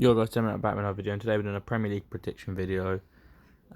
Yo guys, back with another video, and today we're doing a Premier League prediction video.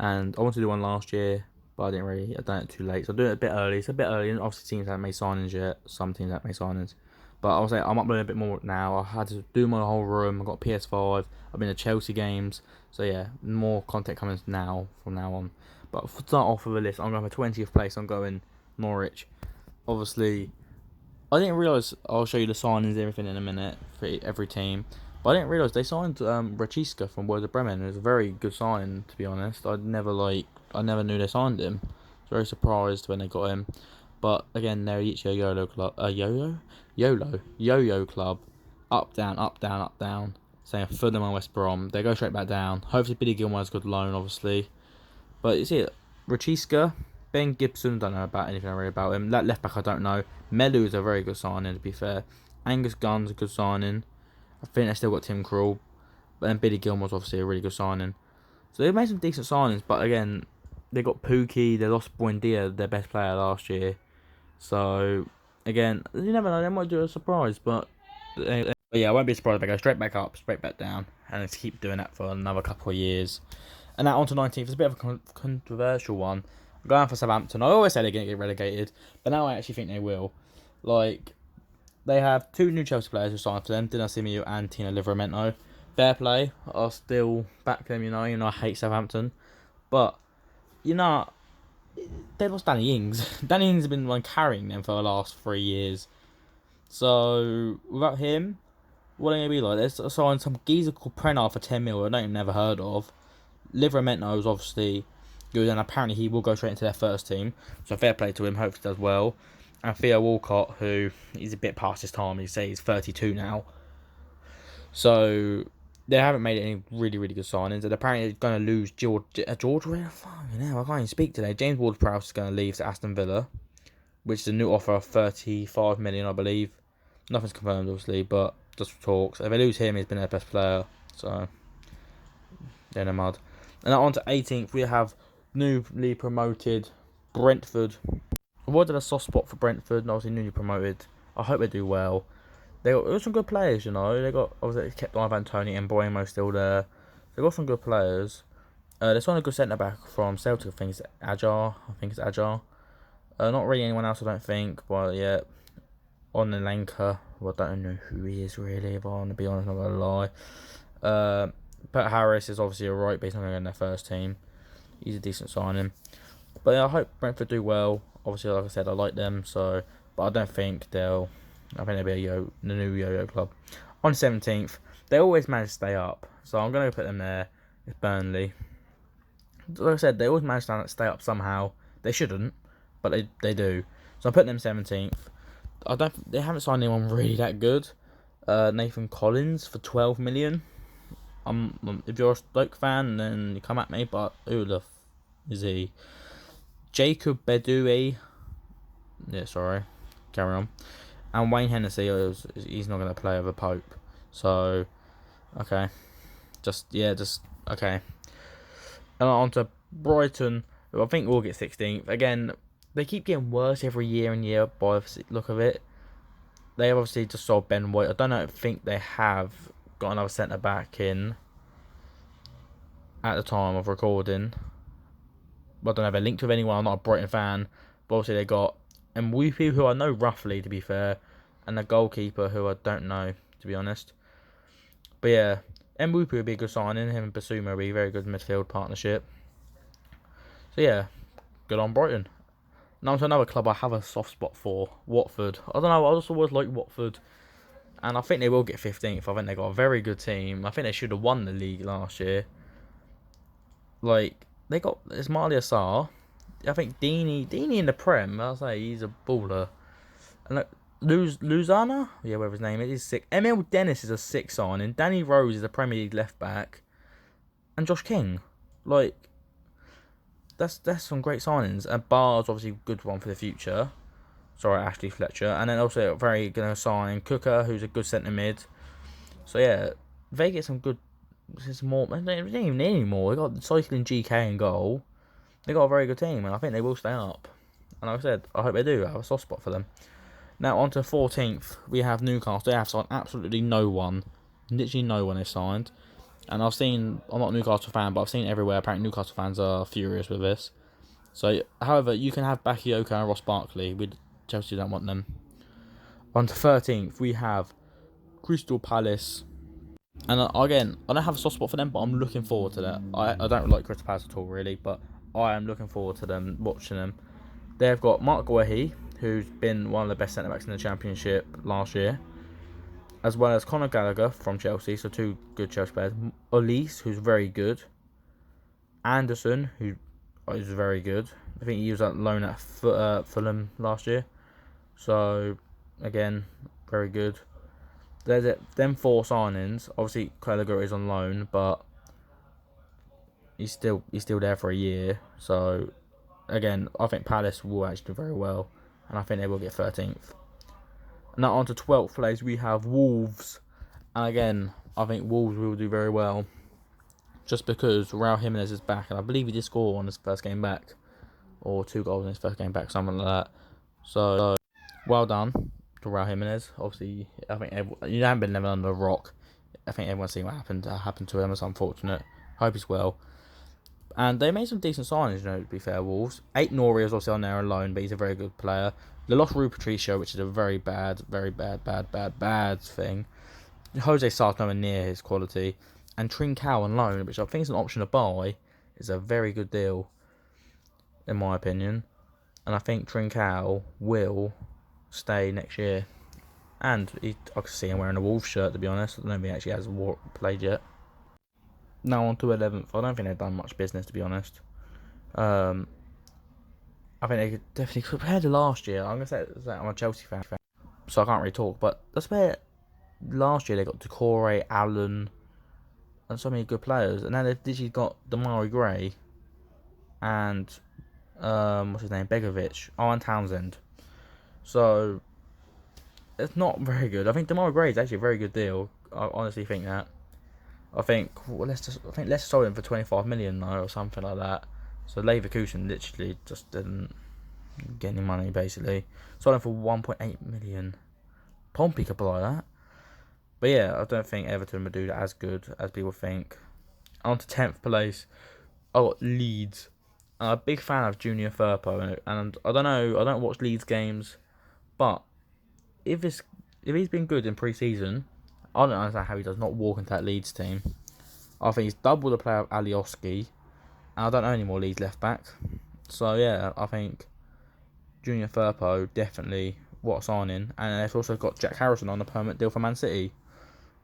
And I wanted to do one last year, but I done it too late. So I'm doing it a bit early. It's a bit early, and obviously teams haven't made signings yet. Some teams haven't made signings. But I'll say I'm uploading a bit more now. I had to do my whole room. I've got PS5. I've been to Chelsea games. So yeah, more content coming now from now on. But to start off with a list, I'm going for 20th place. I'm going Norwich. Obviously, I didn't realise, I'll show you the signings and everything in a minute for every team. But I didn't realise they signed Rachiska from Werder Bremen. It was a very good sign, to be honest. I never knew they signed him. I was very surprised when they got him. But again, they're each a YOLO club. Yo-yo club. Up, down, up, down, up, down. Saying Fulham and West Brom. They go straight back down. Hopefully Billy Gilmore's a good loan, obviously. But you see, Rachiska, Ben Gibson, don't know about anything really about him. That left back, I don't know. Melu is a very good signing, to be fair. Angus Gunn's a good signing. I think they still got Tim Krul. But then Billy Gilmore's obviously a really good signing. So they've made some decent signings, but again, they got Pookie, they lost Buendia, their best player last year. So again, you never know, they might do a surprise, but yeah, I won't be surprised if they go straight back up, straight back down, and let's keep doing that for another couple of years. And now on to 19th, it's a bit of a controversial one. I'm going for Southampton. I always say they're going to get relegated, but now I actually think they will. They have two new Chelsea players who signed for them, Dina Simeu and Tino Livramento. Fair play. I'll still back them, you know I hate Southampton. But, they lost Danny Ings. Danny Ings has been carrying them for the last 3 years. So, without him, what are they going to be like? They're signing some geezer called Prenard for 10 mil I don't even never heard of. Livramento is obviously good, and apparently he will go straight into their first team. So, fair play to him. Hopefully he does well. And Theo Walcott, who he's a bit past his time. He's 32 now. So they haven't made any really, really good signings. And apparently they're going to lose George. Fucking hell, I can't even speak today. James Ward-Prowse is going to leave to Aston Villa, which is a new offer of 35 million, I believe. Nothing's confirmed, obviously, but just for talks. If they lose him, he's been their best player. So they're in the mud. And now on to 18th, we have newly promoted Brentford. I avoided a soft spot for Brentford, and obviously newly promoted. I hope they do well. They got some good players, They got obviously kept Ivan Toney and Boemo still there. They got some good players. They signed a good centre back from Celtic. I think it's Ajar. Not really anyone else, I don't think. But yeah, Onalenka. Well, I don't know who he is really. If I want to be honest, I'm not gonna lie. Pat Harris is obviously alright, but he's not going to go in their first team. He's a decent signing. But yeah, I hope Brentford do well. Obviously, like I said, I like them, but I don't think they'll be the new yo-yo club. On 17th, they always manage to stay up, so I'm going to put them there. It's Burnley. Like I said, they always manage to stay up somehow. They shouldn't, but they do. So I'm putting them 17th. They haven't signed anyone really that good. Nathan Collins for 12 million. If you're a Stoke fan, then you come at me, but who the is he? Jacob Bedoui. Yeah, sorry. Carry on. And Wayne Hennessy, he's not going to play over Pope. So, okay. Okay. And on to Brighton, who I think will get 16th. Again, they keep getting worse every year and year by the look of it. They obviously just sold Ben White. I think they have got another centre back in at the time of recording. I don't have a link with anyone. I'm not a Brighton fan. But obviously they got Mwupi, who I know roughly, to be fair, and the goalkeeper, who I don't know, to be honest. But yeah, Mwupi would be a good signing. Him and Basuma would be a very good midfield partnership. So yeah, good on Brighton. Now to another club I have a soft spot for, Watford. I don't know, I just always like Watford. And I think they will get 15th. I think they got a very good team. I think they should have won the league last year. They got Ismail Assar. I think Deeney in the Prem. I'll say he's a baller. And look, Luzana, yeah, whatever his name is, he's sick. Emil Dennis is a sick signing. Danny Rose is a Premier League left back, and Josh King. That's some great signings. And Barr's obviously a good one for the future. Sorry, Ashley Fletcher. And then also very going to sign Cooker, who's a good centre mid. So yeah, they get some good. There's more. They don't even need any more. They got Cycling GK in goal. They got a very good team, and I think they will stay up. And like I said, I hope they do. I have a soft spot for them. Now on to 14th, we have Newcastle. They have signed absolutely no one. Literally no one is signed. And I'm not a Newcastle fan, but I've seen everywhere. Apparently, Newcastle fans are furious with this. So, however, you can have Bakayoko and Ross Barkley. Chelsea don't want them. On to 13th, we have Crystal Palace. And again, I don't have a soft spot for them, but I'm looking forward to that. I don't like Crystal Palace at all, really, but I am looking forward to them, watching them. They've got Mark Guehi, who's been one of the best centre-backs in the Championship last year, as well as Conor Gallagher from Chelsea, so two good Chelsea players. Olise, who's very good. Anderson, who is very good. I think he was on loan at Fulham last year. So, again, very good. There's them 4 signings. Obviously, Gallagher is on loan, but he's still there for a year. So, again, I think Palace will actually do very well, and I think they will get 13th. Now on to 12th place, we have Wolves. And again, I think Wolves will do very well, just because Raul Jimenez is back, and I believe he did score on his first game back, or 2 goals in his first game back, something like that. So, well done to Raul Jimenez. Obviously, I think you haven't been living under a rock. I think everyone's seen what happened to him. It's unfortunate. Hope he's well. And they made some decent signings, to be fair, Wolves. 8 Norwich is also on there alone, but he's a very good player. They lost Rui Patricio, which is a very bad thing. Jose Sarr's nowhere near his quality. And Trincao on loan, which I think is an option to buy, is a very good deal, in my opinion. And I think Trincao will stay next year. And I can see him wearing a Wolves shirt, to be honest. I don't know if he actually has played yet. Now on to 11th. I don't think they've done much business, to be honest. I think they could definitely, compared to last year, I'm going to say that I'm a Chelsea fan, so I can't really talk, but that's where last year they got Decore, Allen, and so many good players, and now they've literally got Damari Gray and, what's his name, Begovic, and Townsend. So, it's not very good. I think Damari Gray is actually a very good deal. I honestly think that. I think Leicester sold him for 25 million though, or something like that. So Leverkusen literally just didn't get any money, basically. Sold him for 1.8 million. Pompey could buy that. But yeah, I don't think Everton would do that as good as people think. On to 10th place, I got Leeds. I'm a big fan of Junior Firpo, and I don't know, I don't watch Leeds games, but if he's been good in pre-season, I don't understand how he does not walk into that Leeds team. I think he's double the player of Alioski, and I don't know any more Leeds left back. So yeah, I think Junior Firpo definitely what a signing, and they've also got Jack Harrison on a permanent deal for Man City,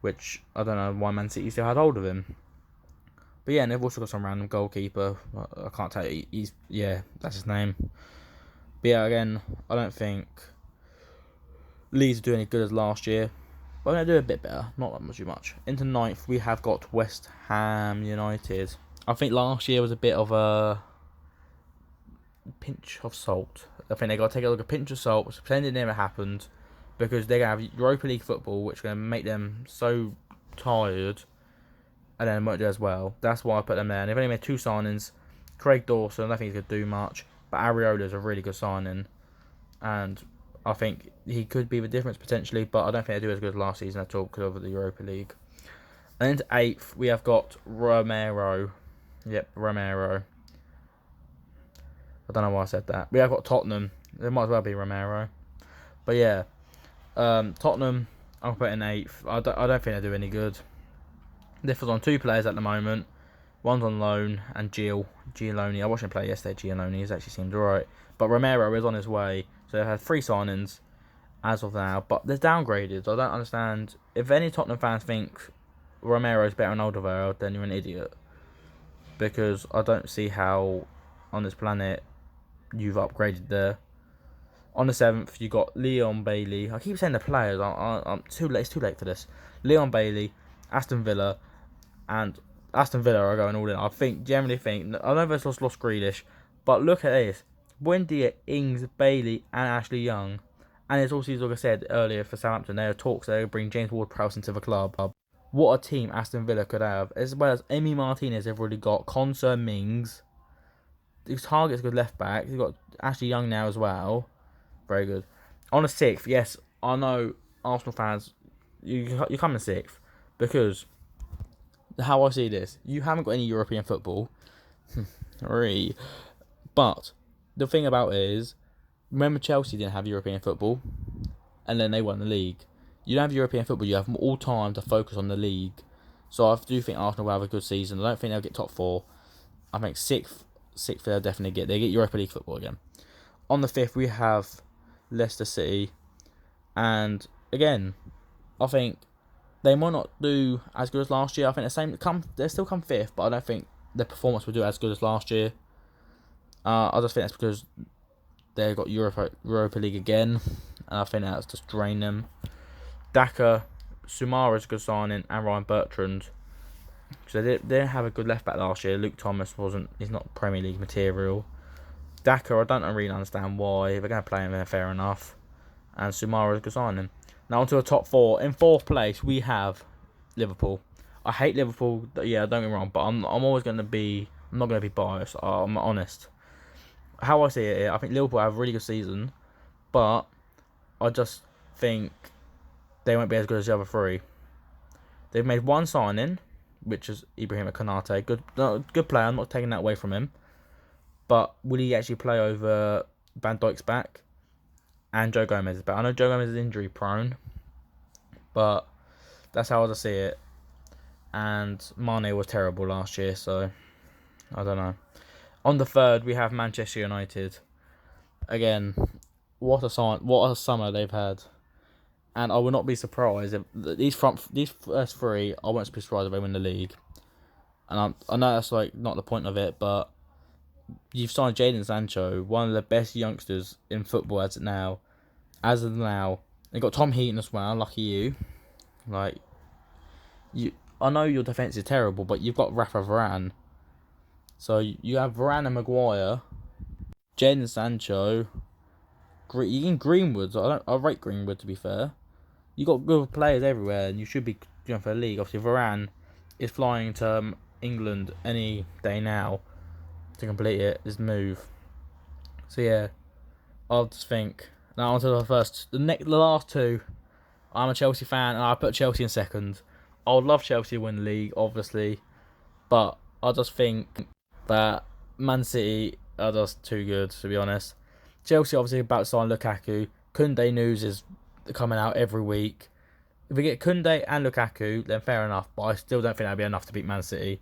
which I don't know why Man City still had hold of him. But yeah, and they've also got some random goalkeeper. I can't tell you. That's his name. But yeah, again, I don't think Leeds are doing as good as last year. But they're going to do a bit better. Not that much. Into 9th, we have got West Ham United. I think last year was a bit of a pinch of salt. I think they got to take a pinch of salt, pretend it never happened, because they're going to have Europa League football, which is going to make them so tired, and then won't do as well. That's why I put them there. And they've only made 2 signings. Craig Dawson, I don't think he's going to do much, but Areola is a really good signing, and I think he could be the difference potentially, but I don't think they do as good as last season at all because of the Europa League. And into 8th, we have got Romero. Yep, Romero. I don't know why I said that. We have got Tottenham. It might as well be Romero. But yeah, Tottenham, I'll put in 8th. I don't think they do any good. Differs on 2 players at the moment. One's on loan, and Giannone. I watched him play yesterday, Giannone. He's actually seemed alright. But Romero is on his way. So they've had 3 signings as of now. But they're downgraded. I don't understand. If any Tottenham fans think Romero's better than Alderweireld, then you're an idiot. Because I don't see how on this planet you've upgraded there. On the 7th, you got Leon Bailey. I keep saying the players. I'm too late. It's too late for this. Leon Bailey, Aston Villa, and Aston Villa are going all in. I generally think. I know they've lost Grealish, but look at this: Buendia, Ings, Bailey, and Ashley Young. And it's also, like I said earlier, for Southampton, there are talks that they bring James Ward-Prowse into the club. What a team Aston Villa could have, as well as Emi Martinez. They've already got Konsa Mings. His target's good left back. He's got Ashley Young now as well. Very good. On the 6th, yes, I know Arsenal fans, you come in 6th because how I see this, you haven't got any European football, really. But the thing about it is, remember Chelsea didn't have European football, and then they won the league. You don't have European football, you have all time to focus on the league. So I do think Arsenal will have a good season. I don't think they'll get top 4. I think sixth they'll definitely get. They get Europa League football again. On the 5th we have Leicester City, and again, I think they might not do as good as last year. I think they still come 5th, but I don't think their performance will do as good as last year. I just think that's because they got Europa League again, and I think that's just drained them. Daka, Sumara's a good signing, and Ryan Bertrand. So they didn't have a good left back last year. Luke Thomas he's not Premier League material. Daka, I don't really understand why. If they're going to play him there, fair enough. And Sumara's a good signing. Now onto the top 4. In 4th place we have Liverpool. I hate Liverpool. Yeah, don't get me wrong, but I'm always going to be. I'm not going to be biased. I'm honest. How I see it, I think Liverpool have a really good season, but I just think they won't be as good as the other 3. They've made one signing, which is Ibrahim Konate. Good player. I'm not taking that away from him, but will he actually play over Van Dijk's back and Joe Gomez is back? I know Joe Gomez is injury prone, but that's how I just see it. And Mane was terrible last year, so I don't know. On the 3rd, we have Manchester United. Again, what a summer they've had, and I will not be surprised if these first 3. I won't be surprised if they win the league. And I know that's like not the point of it, but you've signed Jadon Sancho, one of the best youngsters in football as of now. They got Tom Heaton as well. Lucky you. I know your defense is terrible, but you've got Rafa Varane. So you have Varane and Maguire, Jadon Sancho, even Greenwood. I rate Greenwood, to be fair. You got good players everywhere, and you should be going for the league. Obviously, Varane is flying to England any day now to complete his move. So yeah, I just think now onto the last 2. I'm a Chelsea fan, and I put Chelsea in 2nd. I would love Chelsea to win the league, obviously, but I just think that Man City are just too good, to be honest. Chelsea obviously about to sign Lukaku. Koundé news is coming out every week. If we get Koundé and Lukaku, then fair enough, but I still don't think that'll be enough to beat Man City.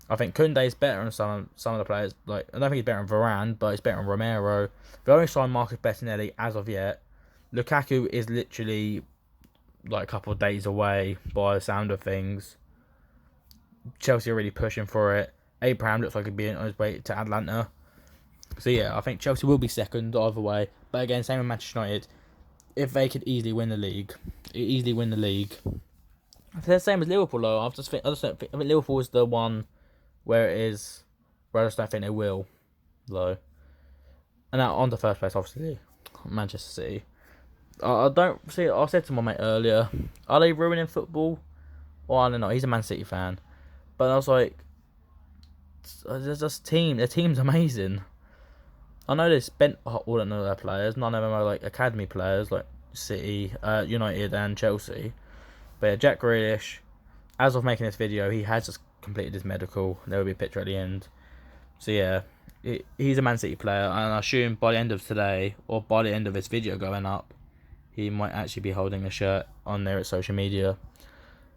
I think Koundé is better than some of the players. I don't think he's better than Varane, but he's better than Romero. They only signed Marcus Bettinelli as of yet. Lukaku is literally a couple of days away by the sound of things. Chelsea are really pushing for it. Abraham looks like he'd be on his way to Atlanta. So yeah, I think Chelsea will be 2nd either way. But again, same with Manchester United. If they could easily win the league, It's the same as Liverpool though. I just think Liverpool is the one where I just don't think they will though. And now on the 1st place, obviously, Manchester City. I don't see. I said to my mate earlier, are they ruining football? Well, I don't know. He's a Man City fan, but I was like, there's this team. Their team's amazing. I know they spent all of their players. None of them are academy players like City, United, and Chelsea. But yeah, Jack Grealish, as of making this video, he has just completed his medical. There will be a picture at the end. So yeah, he's a Man City player, and I assume by the end of today, or by the end of this video going up, he might actually be holding a shirt on there at social media.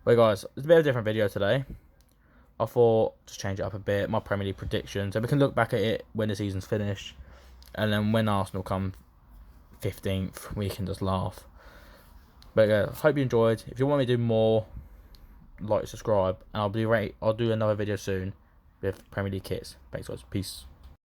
But guys, it's a bit of a different video today. I thought just change it up a bit, my Premier League predictions, and we can look back at it when the season's finished, and then when Arsenal come 15th, we can just laugh. But yeah, hope you enjoyed. If you want me to do more, like, subscribe, and I'll do another video soon with Premier League kits. Thanks guys, peace.